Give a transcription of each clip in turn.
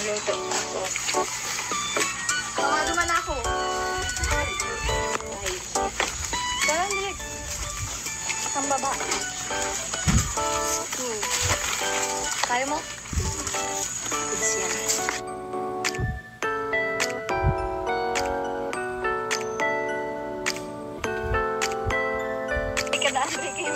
magluto ako. Tawado man ako. Ay. Tara, Nick. Ang baba. Kaya mo? Goods yan. Ikadaan rin kayo.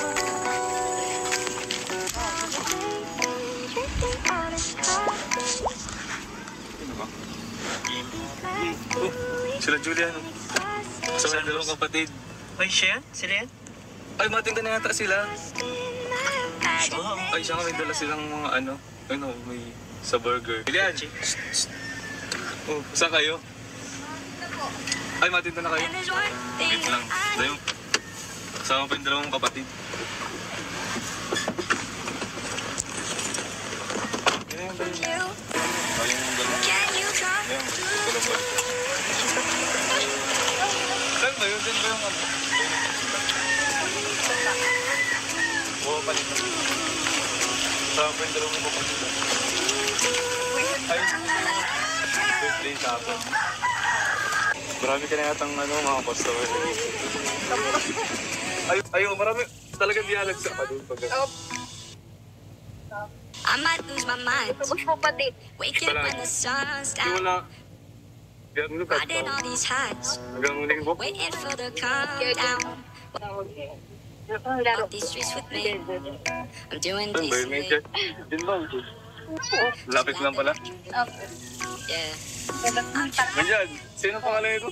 Ano ba? Sila Julian. Kasama ng dalawang kapatid. Ay, siya? Sila yan? Ay, matinda na yata sila. Ay, siya nga may dala silang mga may sa burger. Julian! Oh, saan kayo? Ay, matinda na kayo. Wait lang. Dayo. Kasama pa yung dalawang kapatid. Ayun, dalawang. Ayun, dalawang. Saan ba yun? Saan ba yung Oo, palit na. Kasama pa yung dalawang kapatid. Ay, birthday sa akin. Marami ka na yatang mga customer. Ayun, marami talagang dialag sa doon pag I might lose my mind. Tapos po pati. Waking up when the sun's down. wala. Riding all these highs. Hanggang linggo. Waiting for the calm down. Walk these streets with me. I'm doing Saan ba yun? this. Major? Yun ba? Lapit lang pala. Yeah. Ganyan, sino pangalan ito?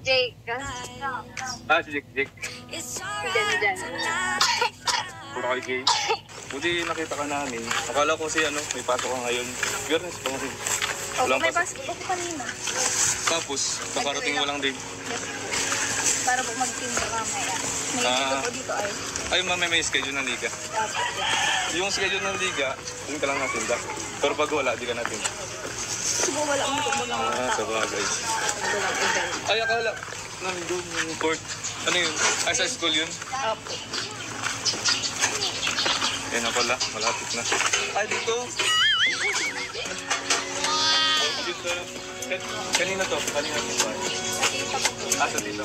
Jake. Si Jake. It's Diyan. alright. Puro kay Gay. Buti nakita ka namin. Akala ko may pasok ka ngayon. Biyernes pa kasi. Walang may pasok. basketball ko kanina. Tapos, kakarating mo lang din. Para po mag-team ka mamaya. May dito po dito ay. Ay, mamaya may schedule ng liga. Dapat. Yung schedule ng liga, yun ka lang natinda. Pero pag wala, di ka natin. Siguro wala akong kumbaga. Sa bagay. Walang event. Ay, akala. Nandun yung court. Ano yun? Ay, sa school yun? Opo. Yan na pala, malapit na. Ay, dito. Dito. Kanina to. Sa tita po. Sa dito.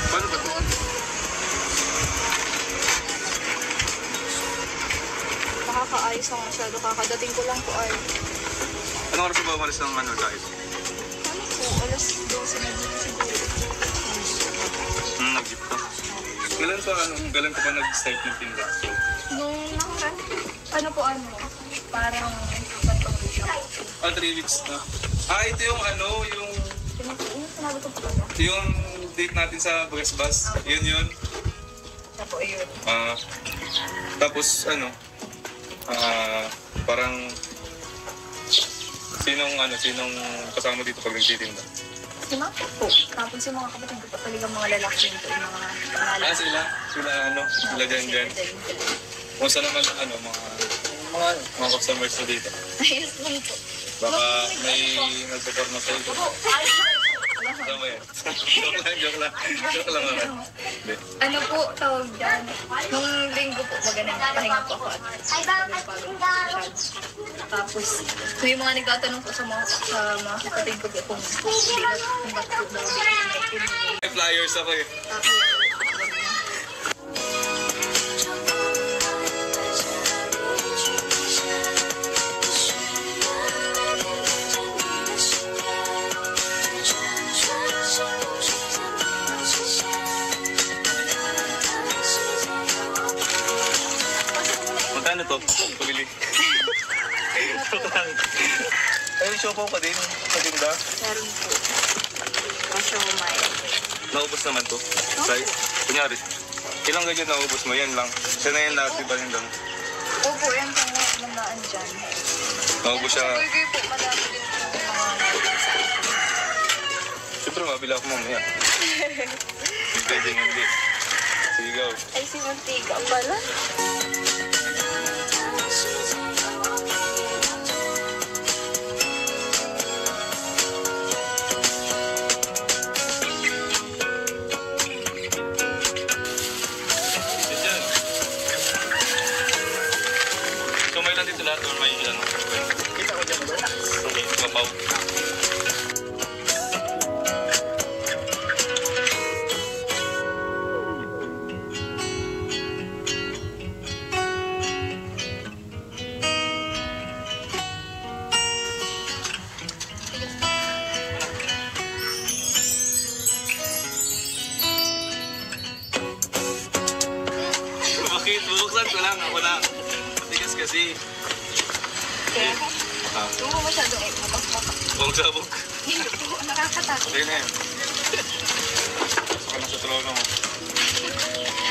Paano ba ito? Nakakaayos lang masyado. Kakadating ko lang po ay. Anong oras ba umalis ng guys? Ano po? Alas 12 na dito siguro. Nag-jeep ka. Galan ka pa nag-start ng tinda? Nung nakaraan, parang patong siya. 3 weeks na. Ito yung Sinabi ko pa ba? yung date natin sa Bus. Yun. Ako, ayun. Tapos parang sinong kasama dito pag nagtitinda? Si Mama po. Tapos yung mga kapatid ko pa talaga mga lalaki nito, yung mga pangalan. Sila dyan. Kung saan naman mga customers na dito. Ayos lang po. Baka may nag-support na sa'yo. Tama yan. Joke lang naman. Ano po tawag dyan? Nung linggo po, pahinga po ako tapos, yung mga nagtatanong po sa mga kapatid ko kung ba't po daw May flyers ako eh. Magkano to? Pabili. Joke lang. Ay, siopaw ka din. Patinda. meron po. Siomay. Naubos naman to. Say, kunyari, ilang ganyan naubos mo? Yan lang. Siya na yan lahat, di ba rin lang? Opo, yan po namaan dyan. Naubos siya. Burger po, madami din po mga Siyempre, mabila ako mamaya. Hindi. Sige, go. Ay, si Mantika pala. lahat or may ano? Kita ko dyan, bro. Okay, mapaw. Bakit? Bubuksan ko lang. Ako lang. Matigas kasi. Kaya, Ah, huwag mo masyadong mabak-bak. buong sabog. Hindi po, nakakatakot. Ayun na yan. Saka na sa trono mo.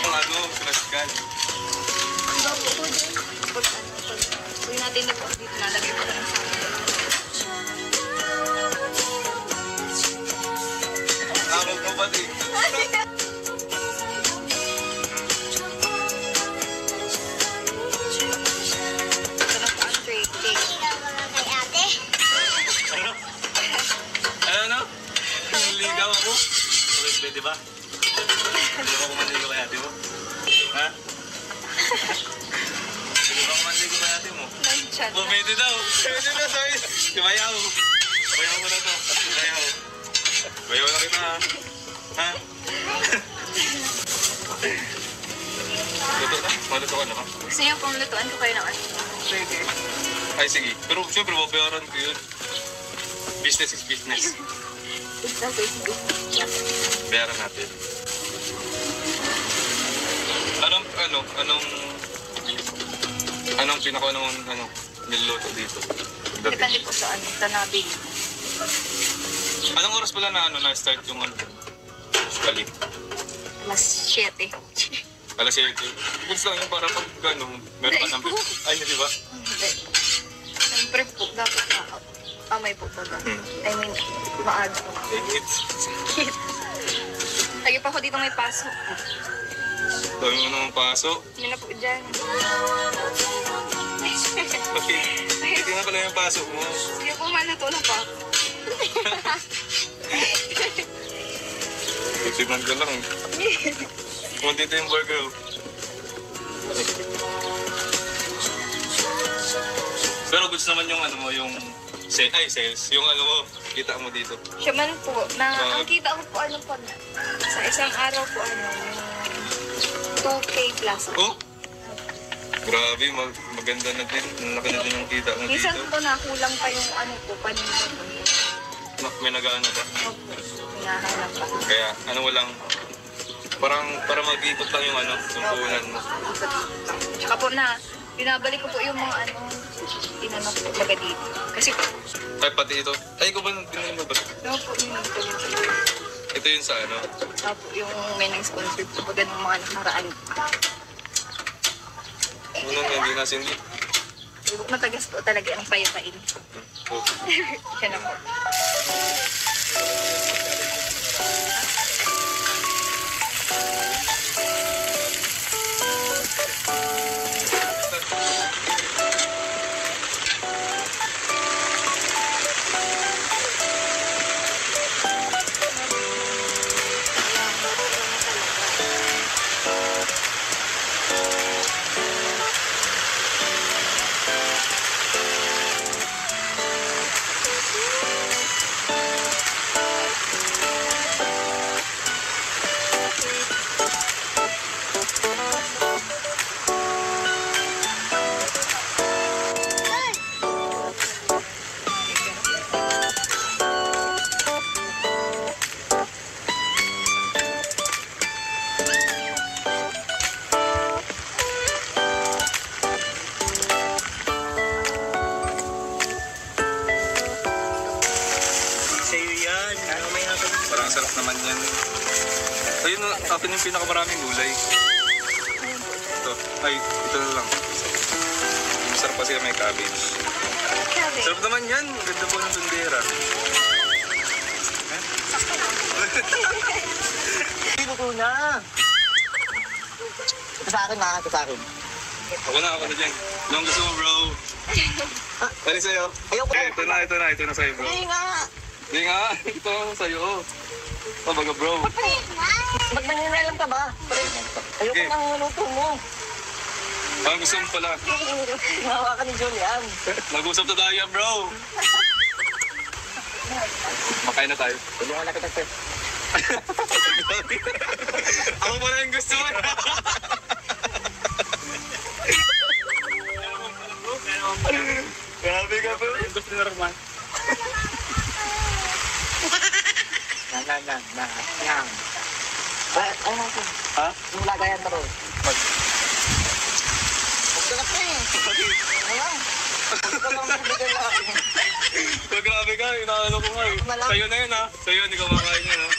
Ang ano, plaskan. Ang bago po dyan. Uwi natin na po. Dito nalagay ko lang sa akin. Amog mo pati. Ito na po ang tray cake. Ano? Ligaw ako? Okay, pwede ba? Pwede ba kumanligaw kay ate mo? Ha? Pwede ba kumanligaw kay ate mo? Nandyan. Oh, pwede daw. Pwede na, sorry. Sibayaw. Bayaw mo na to. Sibayaw. Bayaw na kita, ha? Ha? Luto na? Maluto ka na ka? Gusto niyo pong lutuan ko kayo ng ano? Burger. Ay, sige. Pero siyempre, babayaran ko yun. Business is business. It's a Facebook. Bayaran natin. Anong pinaka-unang niluluto dito? Depende po sa ano, sa nabig. Anong oras pala na-start yung usually? Mas 7. Alas 7. Goods lang yun para pag meron ka ng... Ay, di ba? Hindi. Siyempre po, dapat amay po ba? I mean, maaga po. It's... Lagi pa ako dito may pasok. Dami mo naman paso. Yun na po dyan. Okay. Hindi nga pala yung paso mo. Sige po, maluto na pa. Siman ka lang. Kung dito yung burger. Pero goods naman yung yung sales. Yung mo, kita mo dito. Siya man po, ang kita ko po sa isang araw po yung 2K plus. Oh! Grabe, maganda na din. Laki na din yung kita mo Minsan dito. po nakulang pa yung paninda po. May nag-ano ba? Opo, hinahanap pa. Kaya walang... para mag-ikot lang yung puhunan mo. Tsaka po binabalik ko po yung mga tinanong po baga dito. Kasi Ay, pati ito. Ay, ikaw ba binili mo ba? po yun po yun. Ito yun sa Opo, yung may nang-sponsor po baga ng mga nakaraan. Una nga, hindi nasindi. Matagas po talaga ang payapain. Oh. Yan na po. Sa'yo yan. May hapon. Parang sarap naman yan. Ayun, akin yung pinakamaraming gulay. Ito. Ay, ito na lang. Masarap kasi may cabbage. Sabi, Sarap naman yan. Ganda po ng tundera. Luto na. Sa akin, makakita sa akin. Ako na dyan. Anong gusto mo, bro? Ano sa'yo? Ayoko Eh, ito na sa'yo, bro. Hindi nga. Hindi nga, ito sa'yo. Oh, baga, bro. Ba't nangyanalang ka ba? Ayoko Okay. nang luto mo. Parang gusto mo pala. Hawakan ni Julian. Mag-usap na tayo, bro. Makain na tayo. Tulungan na kita, sir. Ako pala yung gusto mo. Grabe ka, bro. Gusto na Roman. Yan. Ano natin? Ha? Yung lagayan na ro. Huwag ka na pa eh. Ayan. Huwag ka lang bibigyan na akin. So, grabe ka. Inaano ko nga eh. Sa'yo na yun ha. Sa'yo, hindi ka makain yun ha.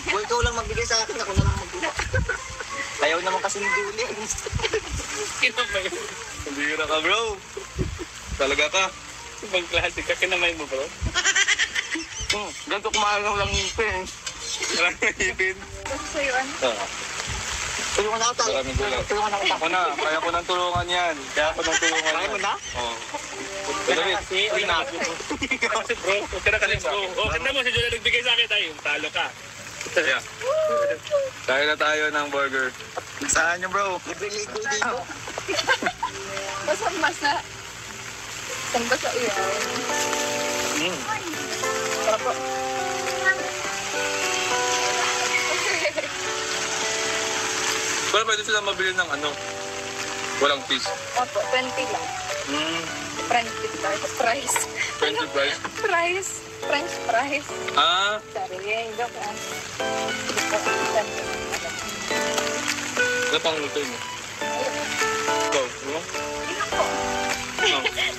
Kung ikaw lang magbigay sa akin, ako na lang magbigay. Ayaw naman kasi ni Julian. Hindi ka na ka, bro. Talaga ka. Ibang klase ka, kinamay mo, bro. Ganito kumain lang yung pen. Walang naipin. Kasi sa'yo, ano? Tulungan na ako tayo. Maraming tulong. Tulungan na ako Ako na. Kaya ko nang tulungan yan. Kaya ko nang tulungan Kaya yan. mo na? Oo. David, Uy na. Kasi bro, huwag ka na kalimbo. O, ganda mo, si Julia nagbigay sa akin tayo. Talo ka. yeah. Kaya na tayo ng burger. Saan niyo, bro? Bibili ko dito. Basang-basa. Basang-basa iyan. Sarap po. Pero pwede sila mabili ng ano? Walang fish. Opo, 20 lang. French fries. 20 price. Fries. French fries. Ah, Sorry, joke lang. ano pang luto niyo? Go, no?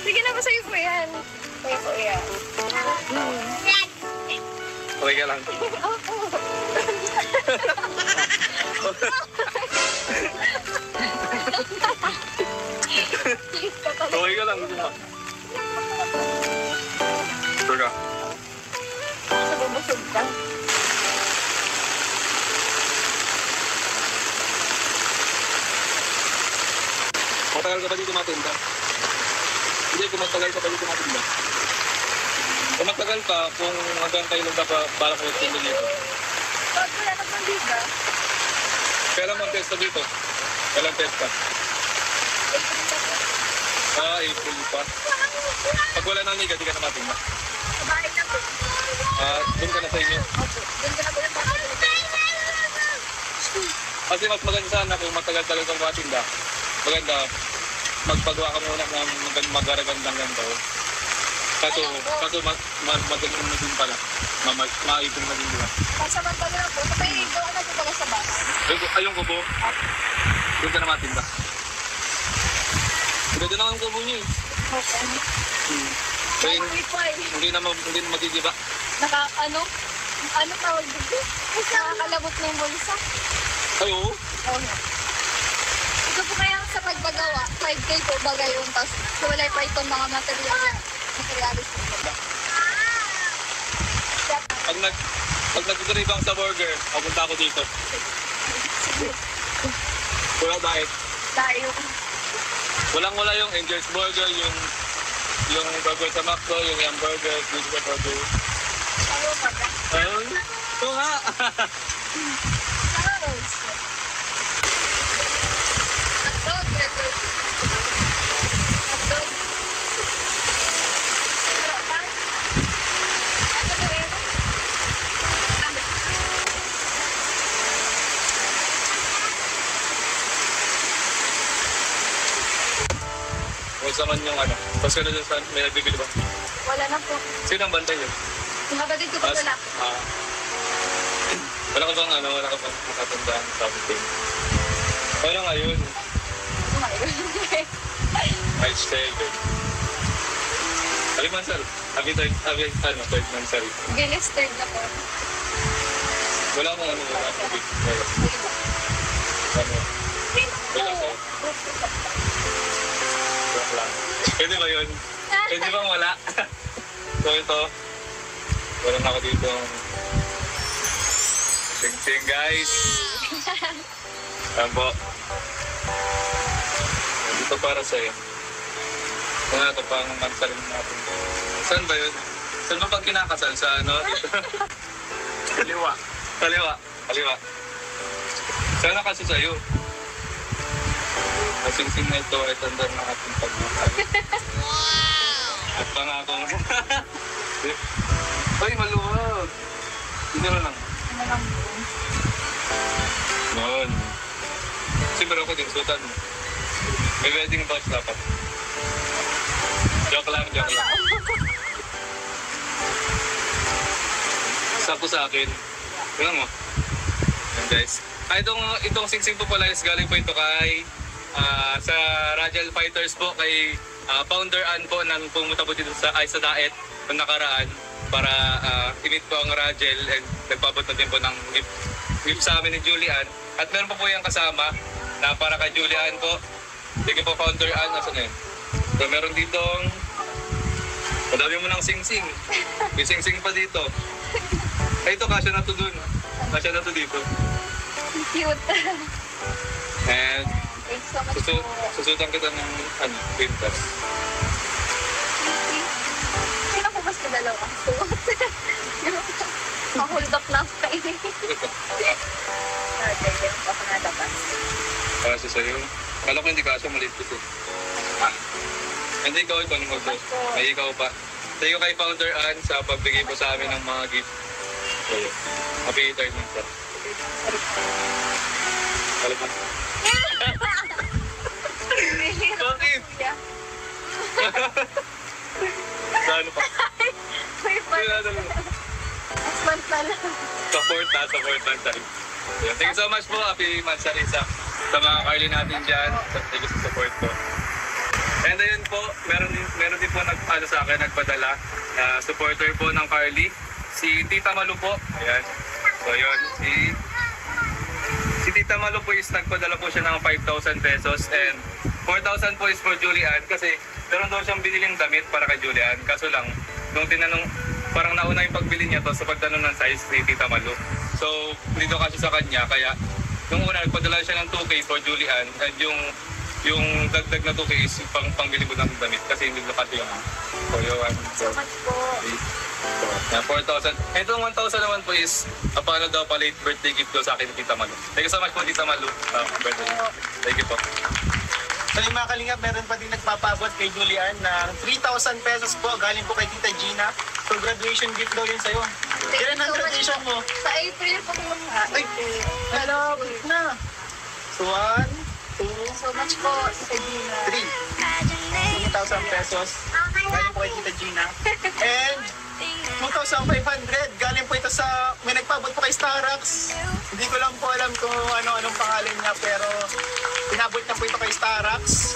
Sige na, sa'yo po yan. Sa'yo po yan. Okay ka lang. Okay ka lang. Gusto mo? Sure ka? Sa bubusog ka. Matagal ka ba dito matinda? Hindi, kung matagal ka ba dito matinda? Kung matagal ka, kung hanggang kailan ka pa para ko magtinda dito. Ba't wala na pang liga? Kailan mag-testa dito? Kailan testa? Ah, April pa. Pag wala nang liga, di ka na matinda. Sa bahay na po. Ah, doon ka na sa inyo. Opo, doon ka na po yung bahay. Kasi mas maganda sana kung matagal-tagal kang matinda. Maganda, magpagawa ka muna ng mag-aragandang ganito. Kaso magaling mo din pala. Maipin mo din diba? Pasamantala na po. Kapag gawa na po pala sa bahay. Ayong kubo. Doon ka na matinda. Ganda na ang kubo niyo eh. Okay. Kaya Wi-Fi. hindi na magigiba. Ano tawag dito? Nakakalabot na yung bulsa. Ay, oo. Oo. Ito po kaya sa pagbagawa, 5K po bagay yung tapos wala pa itong mga materialis po. Pag nag-gribang sa burger, papunta ako dito. Wala bakit? Tayo. Walang-wala yung Angel's Burger, yung burger sa McDo, yung Yum Burger, Pizza Burger. Ano ba ba? Ayun. Ito nga. Hotdog. Hotdog. Sarap ba? Ano ba yun? Ano? Huwag naman yung ano. Tapos ka na dyan sa may nagbibili ba? Wala na po. Sino ang bantay yun? Yung kapatid ko po wala. Wala ka bang ano, wala ka bang makatandaan something? Ano nga yun? Ay, stay good. Happy Mansal. Happy third Mansal. Gilis third na po. Wala akong ano, wala akong big. Ano? Wala ko. Wala lang. Pwede ba yun? Pwede bang wala? So ito, wala na ako dito. Sing-sing guys. Ayan po. Dito para sa'yo. Kung ito pang magsalim natin. Saan ba yun? Saan ba pag kinakasal? Sa ano? Kaliwa. Kaliwa. Kaliwa. Sana kasi sa'yo. Kasing-sing na ito ay tanda ng ating pagmamahal. At pangako mo. Ay, maluwag. Hindi na lang. Noon. Siyempre ako din, sutan mo. May wedding box dapat. Joke lang, joke lang. Sakto sa akin. Tingnan mo. Yan guys. Itong singsing po pala is galing po ito kay sa Rajal Fighters po, kay founder Ann po nang pumunta po dito sa Daet noong nakaraan para i-meet po ang Rajal and nagpabot na din po ng gift sa amin ni Julian. At meron po yung kasama na para kay Julian po. Sige po, founder Ann, nasa na yun? So meron ditong madami mo ng singsing. May singsing pa dito. Ay, ito, kasya na to dun. Kasya na to dito. Cute. And Thanks so much po. susutan kita ng pintas. Sino po mas kadalaw ang suot? Mahold up na ako kayo. Ganyan po ako nalabas. Para sa sayo. Kala ko hindi kasya, maliit ko. Hindi ikaw ito, nung mag may ikaw pa. Thank you kay Founder Ann sa pagbigay po sa amin ng mga gift. So, happy retirement po. Kalipan. Bakit? Saan pa? May pala. Asman pala. Support lang tayo. Thank you so much po, Happy Mansarisa. Sa mga Carly natin dyan. Thank you sa support po. And ayun po, meron din po sa akin, nagpadala. Supporter po ng Carly. Si Tita Malu po. Ayan. So yun, si Tita Malu po is nagpadala po siya ng 5,000 pesos and 4,000 po is for Julian kasi meron daw siyang biniling damit para kay Julian. Kaso lang, nung tinanong, parang nauna yung pagbili niya to sa pagtanong ng size ni Tita Malu. So, dito kasi sa kanya, kaya nung una nagpadala siya ng 2K for Julian and yung dagdag na 2K is pangbili ko ng damit kasi hindi na kasi yung So much po. na 4,000. Itong 1,000 naman po is paano daw pa late birthday gift ko sa akin ni Tita Malu. Thank you so much po, Tita Malu. Birthday. Thank you po. So yung mga kalingap, meron pa din nagpapabot kay Julian ng 3,000 pesos po galing po kay Tita Gina. So graduation gift daw yun sa'yo. Kailan ang graduation mo? Sa April po kung Ay, malapit na. So 1, 2, so much po sa Gina. 3. 2,000 pesos galing po kay Tita Gina. And 2,500 galing po ito sa, may nagpabot po kay Starrocks. Hindi ko lang po alam kung anong pangalan niya, pero pinabot na po ito kay Starrocks.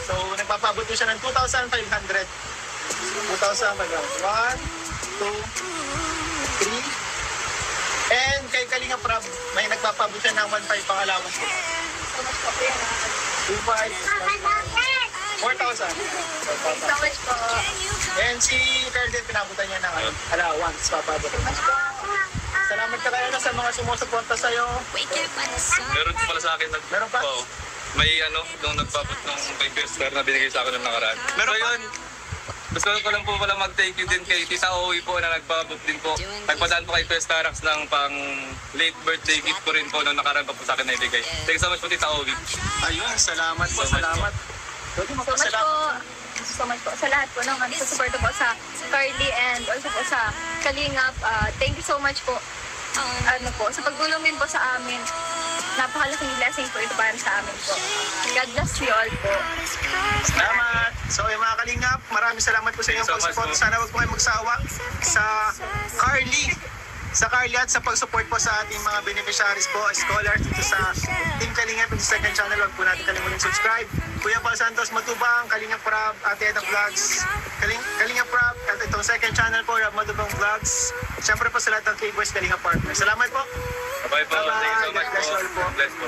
So nagpapabot po siya ng 2,500. 2,000 baga. 1, 2, 3. And kay Kalinga Prab, may nagpapabot siya ng 1,500 pang allowance po. So much po. 2,500. 4,000. Thanks so much po. And si Carl din, pinabutan niya ng allowance, papabot. Salamat ka kaya sa mga sumusuporta sa'yo. Meron pala sa akin Meron pa? Oo. May nung nagpabot ng kay Christopher na binigay sa akin ng nakaraan. Meron So pa? yun, gusto ko lang po pala mag-thank you din kay Tita Owie po na nagpabot din po. Nagpadaan po kay Starrocks ng pang late birthday gift ko rin po nung nakaraan pa po sa akin na ibigay. Thank you so much po, Tita Owie. Ayun, salamat po, salamat. Pwede So much po. So much po sa lahat po ng nagsusuporta po sa Carly and also po sa Kalingap. Thank you so much po. Sa pagtulong din po sa amin. Napakalaking blessing po ito para sa amin po. God bless you all po. Salamat. So yung mga Kalingap, maraming salamat po sa inyong Thank you so much pag-support. po. Sana wag po kayo magsawa sa Carly at sa pag-support po sa ating mga beneficiaries po, scholars dito sa Team Kalingap yung second channel. Huwag po natin kalimutan subscribe. Kuya Paul Santos Matubang, Kalingap Prab, Ate Edna Vlogs, Kalingap Prab, at itong second channel po, Rab Matubang Vlogs. Siyempre po sa lahat ng K-Boys Kalingap Partners. Salamat po. Bye po. Thank you so much God bless you all po. po. Bless po.